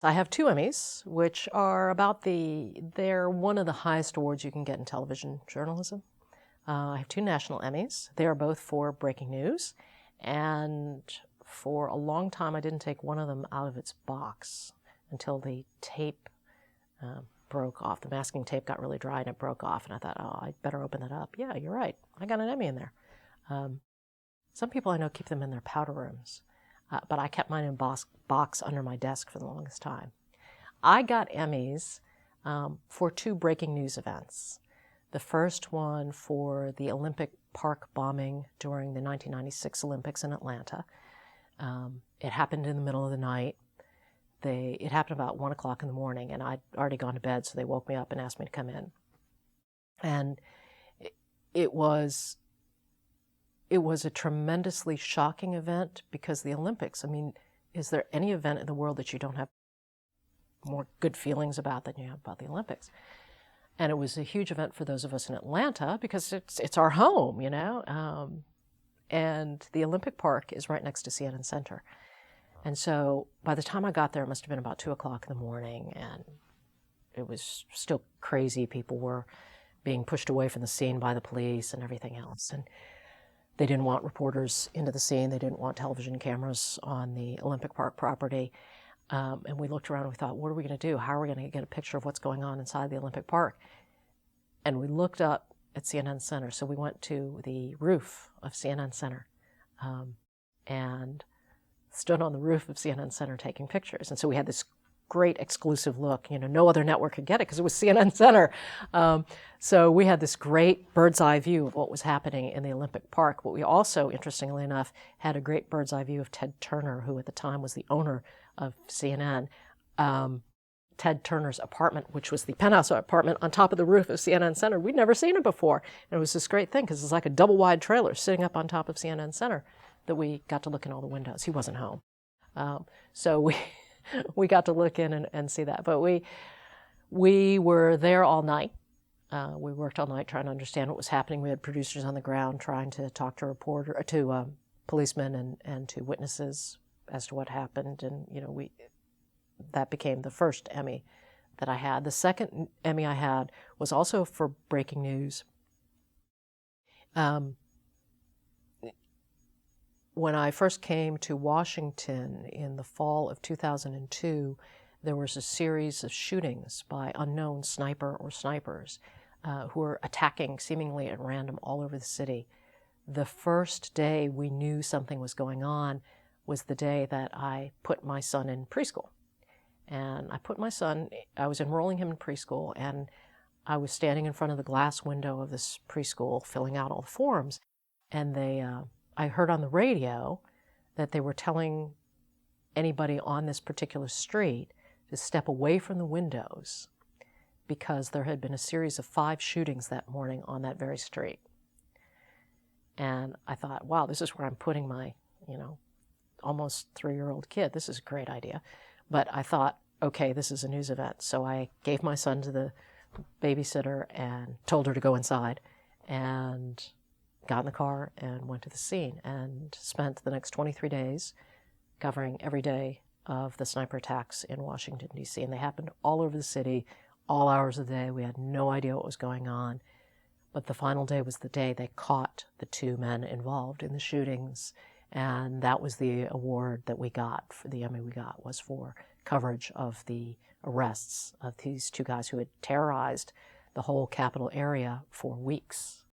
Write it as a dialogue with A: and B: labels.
A: I have 2 Emmys, which are they're one of the highest awards you can get in television journalism. I have 2 national Emmys. They are both for breaking news, and for a long time I didn't take one of them out of its box until the tape broke off. The masking tape got really dry and it broke off, and I thought, oh, I'd better open that up. Yeah, you're right. I got an Emmy in there. Some people I know keep them in their powder rooms. But I kept mine in a box under my desk for the longest time. I got Emmys for 2 breaking news events. The first one for the Olympic Park bombing during the 1996 Olympics in Atlanta. It happened in the middle of the night. It happened about 1 o'clock in the morning, and I'd already gone to bed, so they woke me up and asked me to come in. And it was a tremendously shocking event, because the Olympics, I mean, is there any event in the world that you don't have more good feelings about than you have about the Olympics? And it was a huge event for those of us in Atlanta, because it's our home, you know? And the Olympic Park is right next to CNN Center. And so by the time I got there, it must have been about 2 o'clock in the morning, and it was still crazy. People were being pushed away from the scene by the police and everything else. And they didn't want reporters into the scene. They didn't want television cameras on the Olympic Park property. And we looked around and we thought, what are we going to do? How are we going to get a picture of what's going on inside the Olympic Park? And we looked up at CNN Center. So we went to the roof of CNN Center and stood on the roof of CNN Center taking pictures. And so we had this great exclusive look. You know, no other network could get it because it was CNN Center. So we had this great bird's eye view of what was happening in the Olympic Park. But we also, interestingly enough, had a great bird's eye view of Ted Turner, who at the time was the owner of CNN. Ted Turner's apartment, which was the penthouse apartment on top of the roof of CNN Center. We'd never seen it before. And it was this great thing, because it's like a double-wide trailer sitting up on top of CNN Center that we got to look in all the windows. He wasn't home. So we got to look in and see that. But we were there all night. We worked all night trying to understand what was happening. We had producers on the ground trying to talk to policemen and to witnesses as to what happened. And, you know, that became the first Emmy that I had. The second Emmy I had was also for breaking news. When I first came to Washington in the fall of 2002, there was a series of shootings by unknown sniper or snipers who were attacking seemingly at random all over the city. The first day we knew something was going on was the day that I put my son in preschool. And I was enrolling him in preschool, and I was standing in front of the glass window of this preschool filling out all the forms, and I heard on the radio that they were telling anybody on this particular street to step away from the windows, because there had been a series of 5 shootings that morning on that very street. And I thought, wow, this is where I'm putting my, almost 3-year-old kid. This is a great idea. But I thought, okay, this is a news event. So I gave my son to the babysitter and told her to go inside, and got in the car and went to the scene, and spent the next 23 days covering every day of the sniper attacks in Washington, D.C. And they happened all over the city, all hours of the day. We had no idea what was going on. But the final day was the day they caught the 2 men involved in the shootings. And that was the award that we got. For the Emmy we got was for coverage of the arrests of these 2 guys who had terrorized the whole Capitol area for weeks.